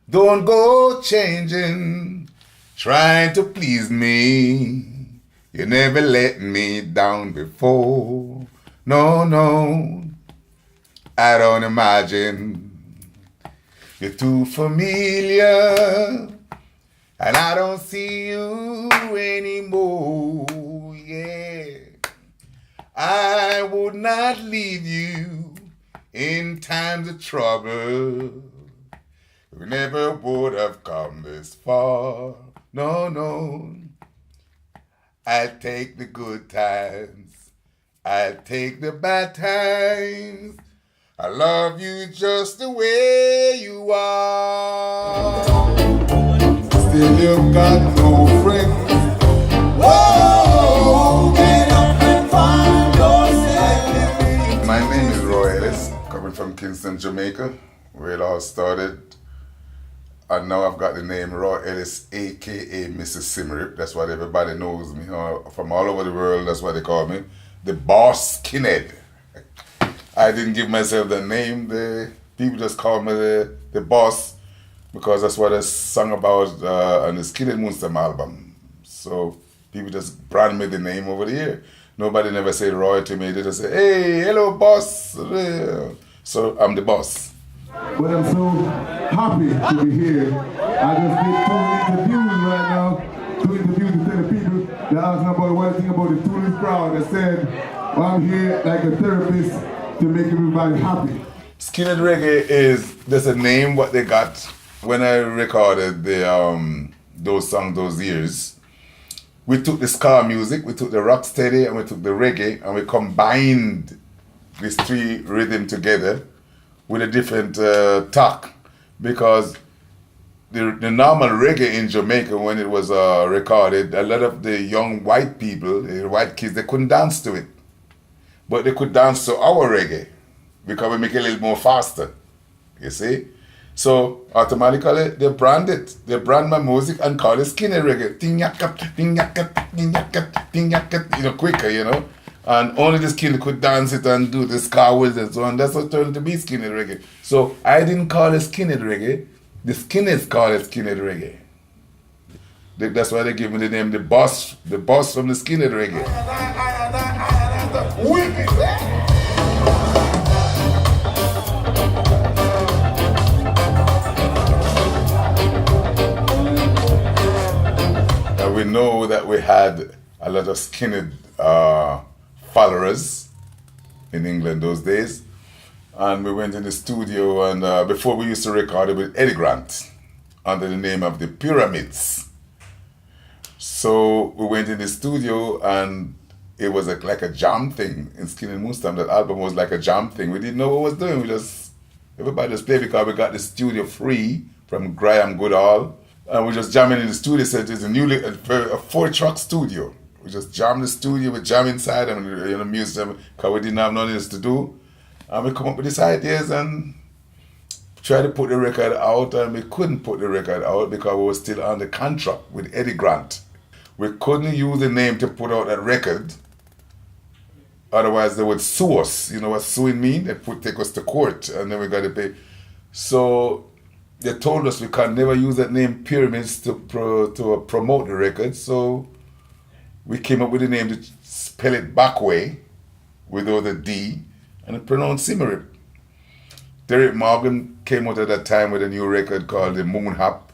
Don't go changing, trying to please me. You never let me down before. No, no, I don't imagine. You're too familiar, and I don't see you anymore. Yeah, I would not leave you in times of trouble. We never would have come this far. No, no. I'll take the good times. I'll take the bad times. I love you just the way you are. Still you've got no friends. Whoa, get up and find yourself. My name is Ellis, coming from Kingston, Jamaica, where it all started. And now I've got the name Laurel Aitkel, aka Mrs. Symarip. That's what everybody knows me. From all over the world, that's what they call me. The Boss Skinhead. I didn't give myself the name. The people just call me the boss because that's what I sung about on the Skinhead Moonstomp album. So people just brand me the name over the year. Nobody never said Roy to me. They just say, hey, hello, boss. So I'm the boss. But I'm so happy to be here. I just did 2 interviews right now. 2 interviews to tell the people that asking about what I think about the tourist crowd. I said, well, I'm here like a therapist to make everybody happy. Skinhead Reggae is just a name what they got when I recorded those songs those years. We took the ska music, we took the rocksteady, and we took the reggae, and we combined these 3 rhythms together with a different talk, because the normal reggae in Jamaica, when it was recorded, a lot of the young white people, the white kids, they couldn't dance to it. But they could dance to our reggae because we make it a little more faster, you see? So automatically they brand it. They brand my music and call it skinny reggae. Ting-yakka, ting-yakka, ting-yakka, ting-yakka, quicker, And only the skinny could dance it and do the ska with it. So, and that's what it turned to be skinny reggae. So I didn't call it skinny reggae. The skinheads call it skinny reggae. That's why they give me the name the boss from the skinhead reggae. And we know that we had a lot of skinhead followers in England those days. And we went in the studio, and before we used to record it with Eddie Grant under the name of the Pyramids. So we went in the studio, and it was like a jam thing in Skinhead Moonstomp. That album was like a jam thing. We didn't know what was doing. Everybody just played because we got the studio free from Graham Goodall. And we just jamming in the studio. So it's a 4-track studio. We just jam the studio, we jam inside and music because we didn't have nothing else to do. And we come up with these ideas and try to put the record out, and we couldn't put the record out because we were still under contract with Eddie Grant. We couldn't use the name to put out that record. Otherwise, they would sue us. You know what suing mean? They take us to court, and then we got to pay. So they told us we can never use that name Pyramids to promote the record. So we came up with the name to spell it back way without the D, and it pronounced Symarip. Derek Morgan came out at that time with a new record called The Moon Hop,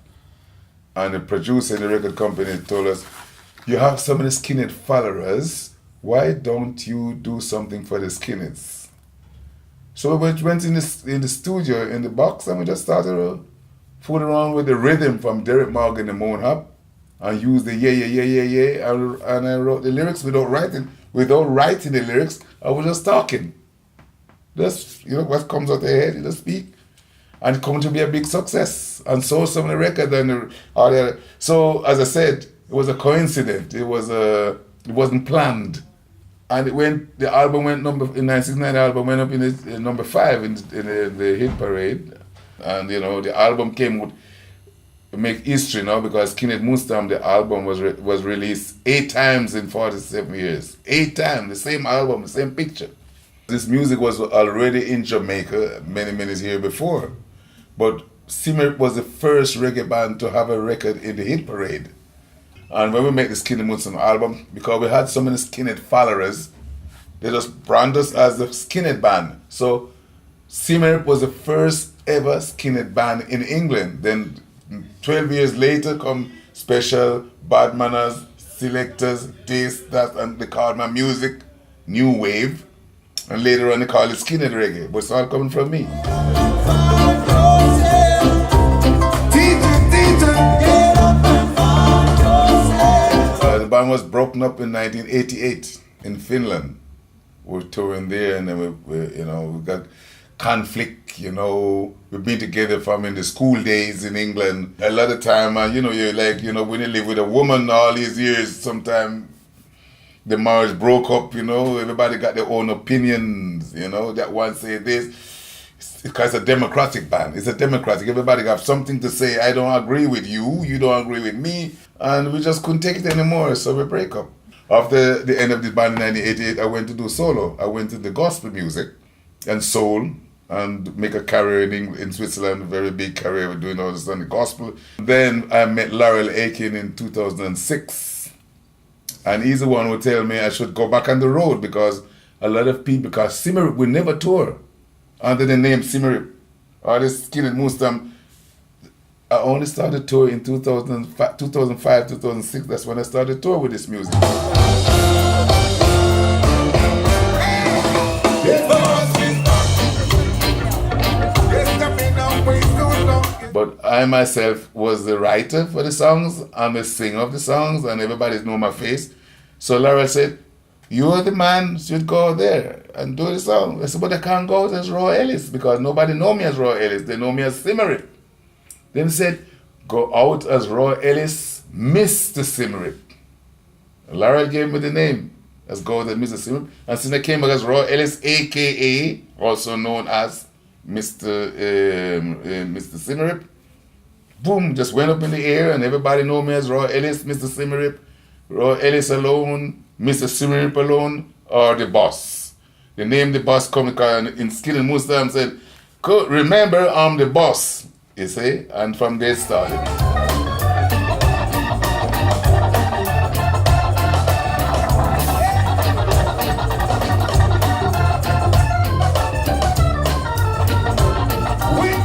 and the producer in the record company told us, you have so many skinhead followers, why don't you do something for the skinheads? So we went in the studio, in the box, and we just started fooling around with the rhythm from Derek Morgan, The Moon Hop, and used the yeah, and I wrote the lyrics without writing the lyrics. I was just talking. Just, what comes out of the head, you just speak. And it come to be a big success. And so some of the records and so as I said, it was a coincidence. It wasn't planned. And the album went in 1969, the album went up in number 5 in the hit parade. And the album came with make history now because Skinhead Moonstomp, the album was released 8 times in 47 years. 8 times, the same album, the same picture. This music was already in Jamaica many years before, but Symarip was the first reggae band to have a record in the hit parade. And when we made the Skinhead Moonstomp album, because we had so many skinhead followers, they just brand us as the Skinhead band. So Symarip was the first ever Skinhead band in England. Then 12 years later come Special, Bad Manners, Selectors, this, that, and they called my music New Wave. And later on they called it Skinhead Reggae. But it's all coming from me. The band was broken up in 1988 in Finland. We were touring there, and then we got conflict. We've been together from in the school days in England. A lot of time, you're like, when you live with a woman all these years, sometimes the marriage broke up. Everybody got their own opinions. That one say this. Because it's a democratic band. It's a democratic. Everybody got something to say. I don't agree with you. You don't agree with me. And we just couldn't take it anymore. So we break up. After the end of the band in 1988, I went to do solo. I went to the gospel music and soul and make a career in Switzerland, a very big career doing all this on the gospel. Then I met Laurel Aitkel in 2006. And he's the one who told me I should go back on the road because a lot of people, because Symarip, we never tour under the name Symarip or this Skinhead Moonstomp. I only started tour in 2005, 2006. That's when I started tour with this music. But I myself was the writer for the songs. I'm a singer of the songs, and everybody know my face. So Laurel said, "You're the man, should go there and do the song." I said, "But I can't go as Laurel Ellis because nobody know me as Laurel Ellis. They know me as Symarip." Then he said, "Go out as Laurel Ellis, Mr. Symarip." Laurel gave me the name. Let's go as Mr. Symarip. And since I came back as Laurel Ellis, a.k.a. also known as Mr. Symarip, boom, just went up in the air and everybody know me as Laurel Ellis, Mr. Symarip, Laurel Ellis alone, Mr. Symarip alone, or the Boss. The name the Boss come because in Skinhead Moonstomp said, "Remember, I'm the boss." You see, and from there it started.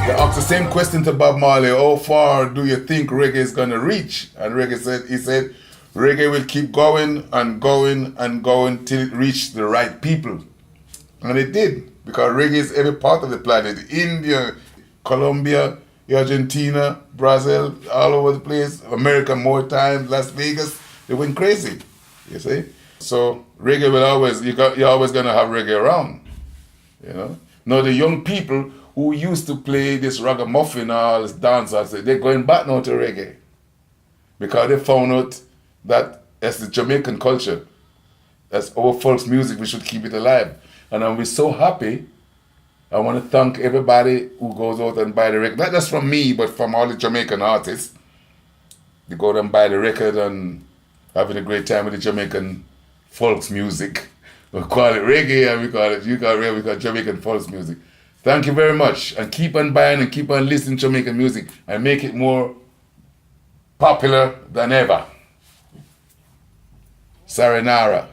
They asked the same question to Bob Marley: "How far do you think reggae is gonna reach?" And he said, "Reggae will keep going and going and going till it reached the right people." And it did, because reggae is every part of the planet. India, Colombia, Argentina, Brazil, all over the place, America more times, Las Vegas, they went crazy, you see? So reggae will always, you're always gonna have reggae around, Now the young people who used to play this ragamuffin or all this dance, they're going back now to reggae. Because they found out that as the Jamaican culture, as our folks music, we should keep it alive. And I'm so happy. I want to thank everybody who goes out and buy the record, not just from me, but from all the Jamaican artists. They go out and buy the record and having a great time with the Jamaican folks music. We call it reggae and we call it Jamaican folks music. Thank you very much, and keep on buying and keep on listening to Jamaican music and make it more popular than ever. Sayonara.